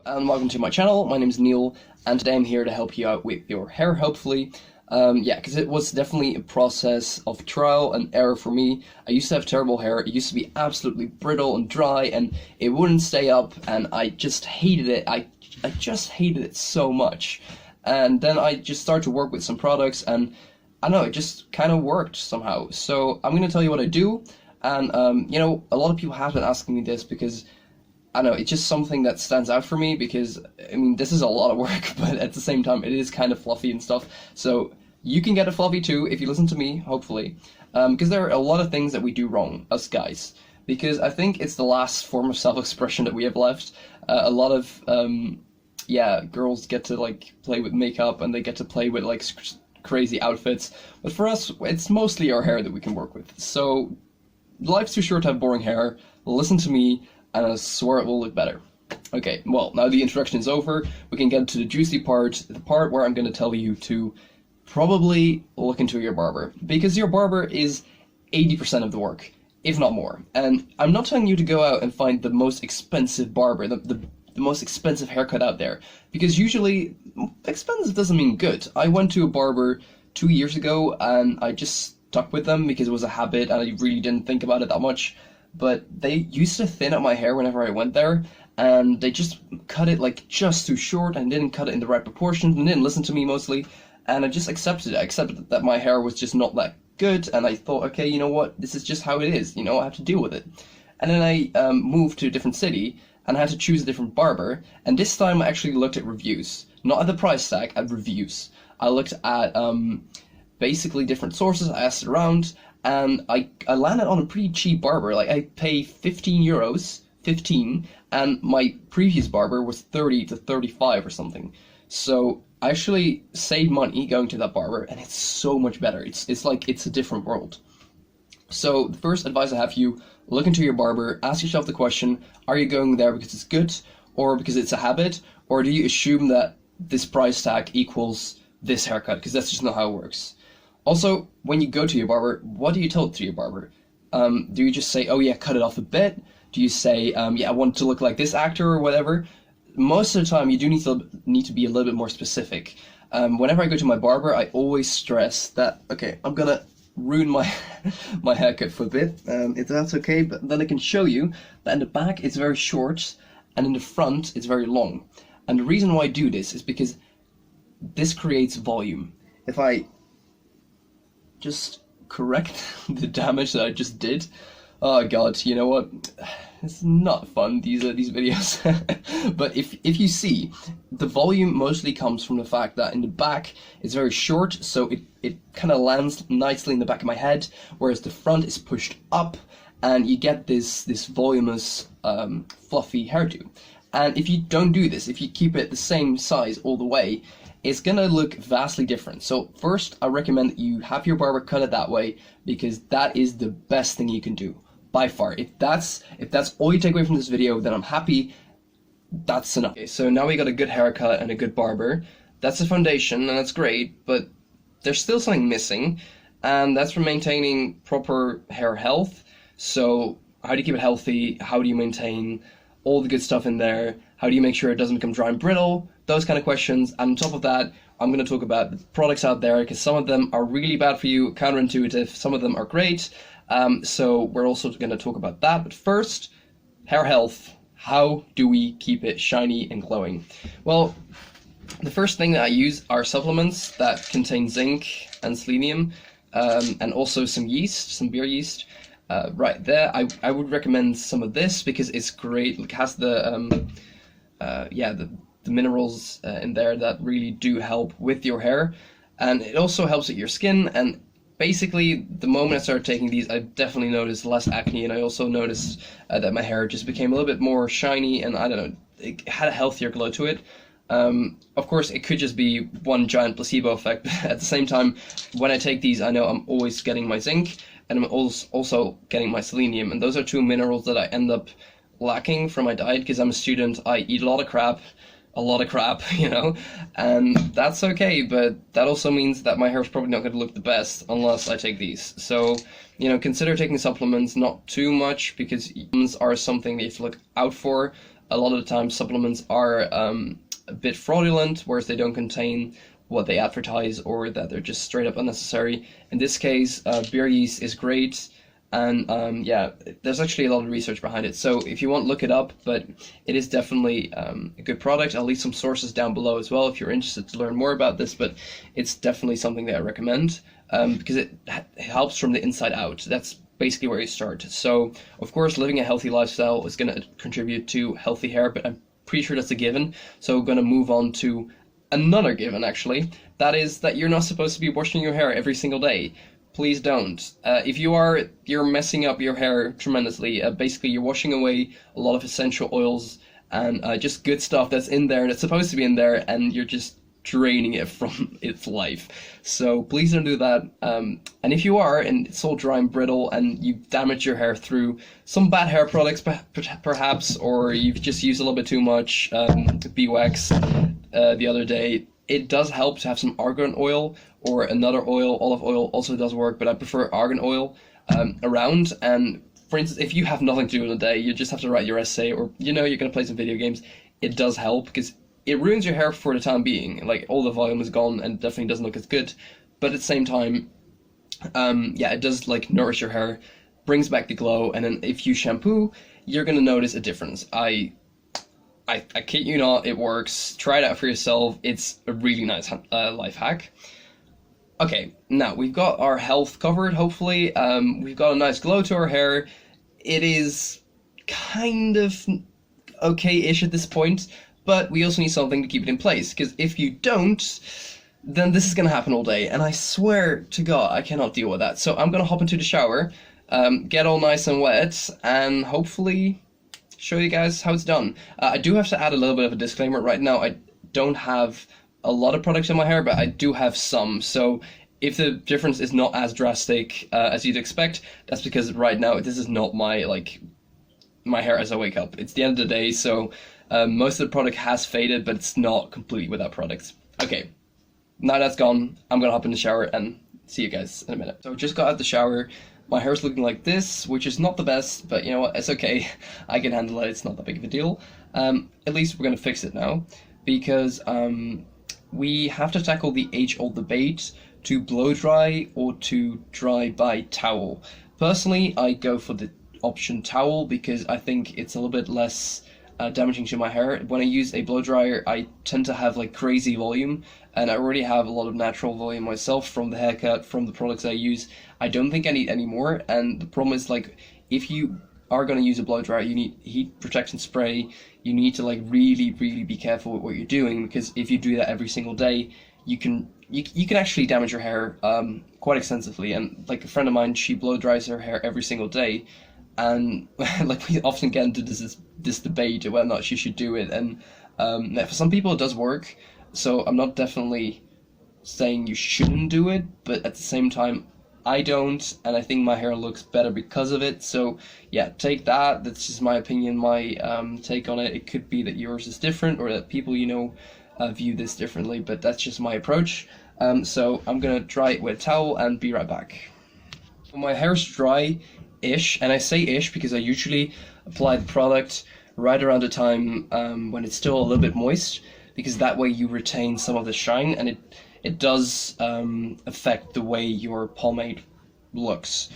And welcome to my channel. My name is Neil, and today I'm here to help you out with your hair, hopefully. Yeah, because it was definitely a process of trial and error for me. I used to have terrible hair. It used to be absolutely brittle and dry, and it wouldn't stay up, and I just hated it. I just hated it so much. And then I just started to work with some products, and I don't know, it just kind of worked somehow. So I'm going to tell you what I do, and a lot of people have been asking me this because I don't know, it's just something that stands out for me because, I mean, this is a lot of work, but at the same time, it is kind of fluffy and stuff. So you can get it fluffy too if you listen to me, hopefully. Because there are a lot of things that we do wrong, us guys. Because I think it's the last form of self-expression that we have left. A lot of, girls get to, like, play with makeup and they get to play with, like, crazy outfits. But for us, it's mostly our hair that we can work with. So life's too short to have boring hair. Listen to me, and I swear it will look better. Okay, well, now the introduction is over, we can get to the juicy part, the part where I'm going to tell you to probably look into your barber, because your barber is 80% of the work, if not more. And I'm not telling you to go out and find the most expensive barber, the most expensive haircut out there, because usually expensive doesn't mean good. I went to a barber 2 years ago, and I just stuck with them because it was a habit, and I really didn't think about it that much. But they used to thin out my hair whenever I went there, and they just cut it like just too short and didn't cut it in the right proportions and didn't listen to me mostly, and I just accepted it. I accepted that my hair was just not that good, and I thought, okay, you know what, this is just how it is, I have to deal with it. And then I moved to a different city, and I had to choose a different barber, and this time I actually looked at reviews. Not at the price tag, at reviews. I looked at basically different sources, I asked around, and I landed on a pretty cheap barber. Like, I pay 15 euros, 15, and my previous barber was 30 to 35 or something. So I actually saved money going to that barber, and it's so much better. It's like it's a different world. So the first advice I have for you, look into your barber, ask yourself the question, are you going there because it's good, or because it's a habit, or do you assume that this price tag equals this haircut, because that's just not how it works. Also, when you go to your barber, what do you tell to your barber? Do you just say, oh yeah, cut it off a bit? Do you say, yeah, I want it to look like this actor or whatever? Most of the time, you do need to be a little bit more specific. Whenever I go to my barber, I always stress that, okay, I'm gonna ruin my my haircut for a bit, if that's okay, but then I can show you that in the back it's very short, and in the front it's very long. And the reason why I do this is because this creates volume. If I just correct the damage that I just did. Oh god, you know what? It's not fun, these videos. But if you see, the volume mostly comes from the fact that in the back it's very short, so it kind of lands nicely in the back of my head, whereas the front is pushed up, and you get this voluminous, fluffy hairdo. And if you don't do this, if you keep it the same size all the way, it's gonna look vastly different. So first, I recommend that you have your barber cut it that way, because that is the best thing you can do, by far. If that's all you take away from this video, then I'm happy. That's enough. Okay, so now we got a good haircut and a good barber. That's the foundation, and that's great, but there's still something missing, and that's for maintaining proper hair health. So how do you keep it healthy? How do you maintain all the good stuff in there? How do you make sure it doesn't become dry and brittle? Those kind of questions. And on top of that, I'm going to talk about the products out there, because some of them are really bad for you, counterintuitive, some of them are great. So we're also going to talk about that. But first, hair health. How do we keep it shiny and glowing? Well, the first thing that I use are supplements that contain zinc and selenium, and also some yeast, some beer yeast. Right there, I would recommend some of this because it's great. It has the minerals in there that really do help with your hair, and it also helps with your skin. And basically, the moment I started taking these, I definitely noticed less acne, and I also noticed that my hair just became a little bit more shiny, and I don't know, it had a healthier glow to it. Of course, it could just be one giant placebo effect, but at the same time, when I take these, I know I'm always getting my zinc, and I'm also getting my selenium, and those are two minerals that I end up lacking from my diet, because I'm a student, I eat a lot of crap, and that's okay, but that also means that my hair is probably not going to look the best unless I take these. So, consider taking supplements, not too much, because supplements are something that you have to look out for. A lot of the time supplements are a bit fraudulent, whereas they don't contain what they advertise, or that they're just straight up unnecessary. In this case, beer yeast is great, and yeah, there's actually a lot of research behind it. So if you want, look it up, but it is definitely a good product. I'll leave some sources down below as well if you're interested to learn more about this, but it's definitely something that I recommend because it helps from the inside out. That's basically where you start. So of course, living a healthy lifestyle is going to contribute to healthy hair, but I'm pretty sure that's a given. So we're going to move on to another given, actually. That is that you're not supposed to be washing your hair every single day. Please don't. If you are, you're messing up your hair tremendously. Basically, you're washing away a lot of essential oils and just good stuff that's in there, that's supposed to be in there, and you're just draining it from its life. So please don't do that. And if you are, and it's all dry and brittle, and you damage your hair through some bad hair products perhaps, or you've just used a little bit too much beeswax the other day, it does help to have some argan oil or another oil. Olive oil also does work, but I prefer argan oil around. And for instance, if you have nothing to do in a day, you just have to write your essay, or you're going to play some video games, it does help because it ruins your hair for the time being. Like, all the volume is gone and definitely doesn't look as good. But at the same time, yeah, it does like nourish your hair, brings back the glow, and then if you shampoo, you're gonna notice a difference. I kid you not, it works. Try it out for yourself. It's a really nice life hack. Okay, now we've got our health covered, hopefully. We've got a nice glow to our hair. It is kind of okay-ish at this point, but we also need something to keep it in place, because if you don't, then this is going to happen all day, and I swear to God, I cannot deal with that. So I'm going to hop into the shower, get all nice and wet, and hopefully show you guys how it's done. I do have to add a little bit of a disclaimer. Right now, I don't have a lot of products in my hair, but I do have some, so if the difference is not as drastic as you'd expect, that's because right now this is not my hair as I wake up. It's the end of the day, so most of the product has faded, but it's not completely without products. Okay, now that's gone, I'm gonna hop in the shower and see you guys in a minute. So just got out the shower. My hair's looking like this, which is not the best, but you know what, it's okay. I can handle it, it's not that big of a deal. At least we're gonna fix it now, because we have to tackle the age-old debate to blow dry or to dry by towel. Personally, I go for the option towel because I think it's a little bit less damaging to my hair. When I use a blow dryer, I tend to have like crazy volume, and I already have a lot of natural volume myself from the haircut, from the products I use. I don't think I need any more, and the problem is, like, if you are going to use a blow dryer, you need heat protection spray. You need to like really be careful with what you're doing, because if you do that every single day, you can actually damage your hair quite extensively. And like a friend of mine, she blow dries her hair every single day, and like we often get into this debate whether or not she should do it. And for some people it does work, so I'm not definitely saying you shouldn't do it, but at the same time, I don't, and I think my hair looks better because of it. So yeah, take that. That's just my opinion, my take on it. It could be that yours is different, or that people view this differently, but that's just my approach. So I'm gonna dry it with a towel and be right back. So my hair's dry-ish, and I say ish because I usually apply the product right around the time when it's still a little bit moist, because that way you retain some of the shine, and it does affect the way your pomade looks.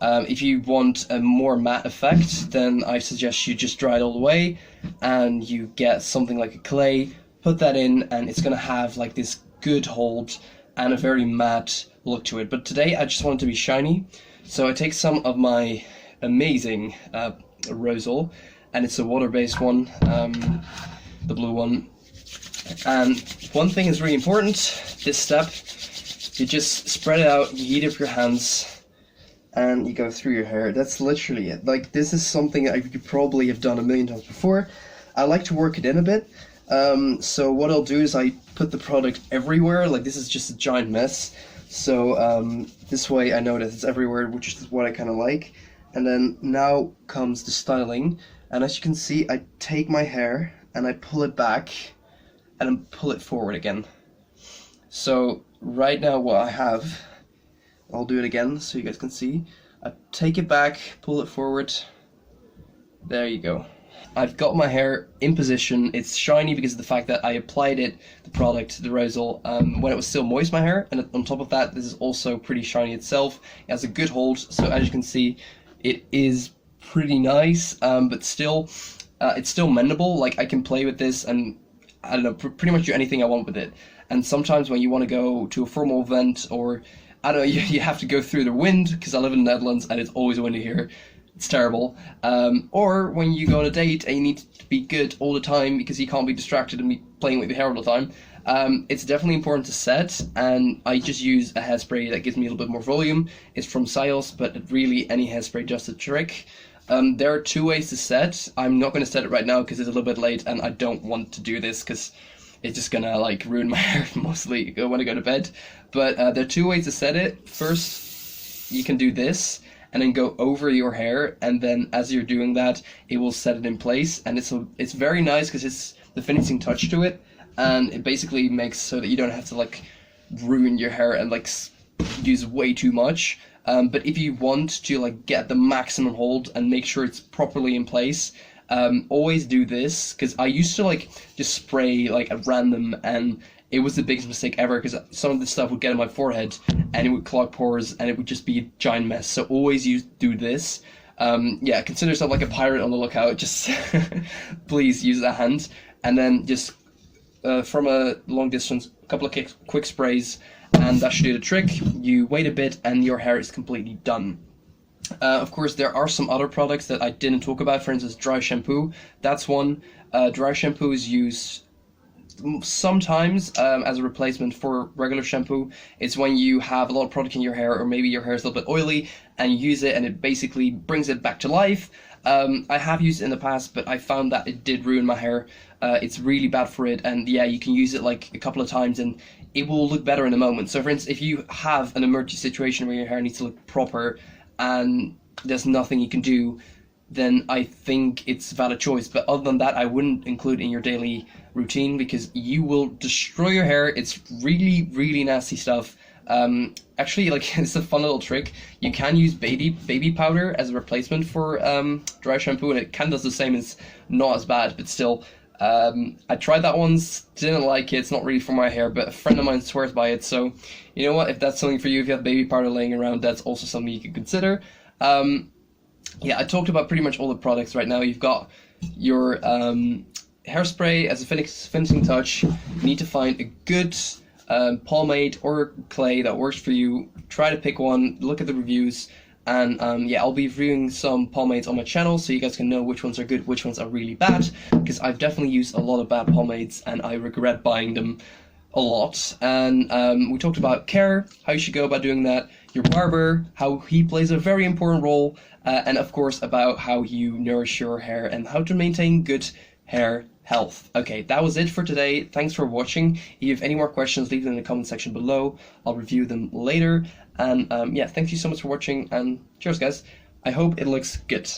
If you want a more matte effect, then I suggest you just dry it all the way, and you get something like a clay, put that in, and it's going to have like this good hold and a very matte look to it. But today I just want it to be shiny, so I take some of my amazing Rosol, and it's a water-based one, the blue one. And one thing is really important, this step, you just spread it out, you heat up your hands, and you go through your hair. That's literally it. Like, this is something that you probably have done a million times before. I like to work it in a bit, so what I'll do is I put the product everywhere. Like, this is just a giant mess, so this way I know that it's everywhere, which is what I kind of like. And then now comes the styling, and as you can see, I take my hair and I pull it back and then pull it forward again. So right now what I have, I'll do it again so you guys can see. I take it back, pull it forward. There you go. I've got my hair in position. It's shiny because of the fact that I applied the product, the Rosal, when it was still moist, my hair. And on top of that, this is also pretty shiny itself. It has a good hold, so as you can see, it is pretty nice, but still, it's still mendable. Like, I can play with this and, I don't know, pretty much do anything I want with it. And sometimes when you want to go to a formal event, or, I don't know, you have to go through the wind, because I live in the Netherlands and it's always windy here. It's terrible. Or when you go on a date and you need to be good all the time because you can't be distracted and be playing with your hair all the time. It's definitely important to set, and I just use a hairspray that gives me a little bit more volume. It's from Sios, but really any hairspray does the trick. There are 2 ways to set. I'm not going to set it right now because it's a little bit late and I don't want to do this because it's just gonna like ruin my hair mostly when I go to bed. But there are 2 ways to set it. First, you can do this and then go over your hair, and then as you're doing that, it will set it in place, and it's very nice because it's the finishing touch to it, and it basically makes so that you don't have to like ruin your hair and like use way too much. But if you want to like get the maximum hold and make sure it's properly in place, always do this, because I used to like just spray like at random, and it was the biggest mistake ever because some of this stuff would get in my forehead and it would clog pores and it would just be a giant mess. So always do this. Yeah, consider yourself like a pirate on the lookout. Just please use that hand, and then just from a long distance, a couple of quick sprays, and that should do the trick. You wait a bit and your hair is completely done. Of course, there are some other products that I didn't talk about. For instance, dry shampoo. That's one. Dry shampoo is used sometimes as a replacement for regular shampoo. It's when you have a lot of product in your hair, or maybe your hair is a little bit oily, and you use it and it basically brings it back to life. I have used it in the past, but I found that it did ruin my hair. It's really bad for it, and yeah, you can use it like a couple of times and it will look better in a moment. So for instance, if you have an emergency situation where your hair needs to look proper and there's nothing you can do, then I think it's a valid choice. But other than that, I wouldn't include it in your daily routine because you will destroy your hair. It's really, really nasty stuff. Actually, like, it's a fun little trick. You can use baby powder as a replacement for dry shampoo, and it kind of does the same. It's not as bad, but still. I tried that once, didn't like it. It's not really for my hair, but a friend of mine swears by it. So, you know what? If that's something for you, if you have baby powder laying around, that's also something you could consider. Yeah, I talked about pretty much all the products right now. You've got your hairspray as a finishing touch. You need to find a good pomade or clay that works for you. Try to pick one, look at the reviews, and yeah, I'll be reviewing some pomades on my channel so you guys can know which ones are good, which ones are really bad, because I've definitely used a lot of bad pomades and I regret buying them a lot. And we talked about care, how you should go about doing that, your barber, how he plays a very important role, and of course about how you nourish your hair and how to maintain good hair health. Okay, that was it for today. Thanks for watching. If you have any more questions, leave them in the comment section below. I'll review them later. And yeah, thank you so much for watching, and cheers guys. I hope it looks good.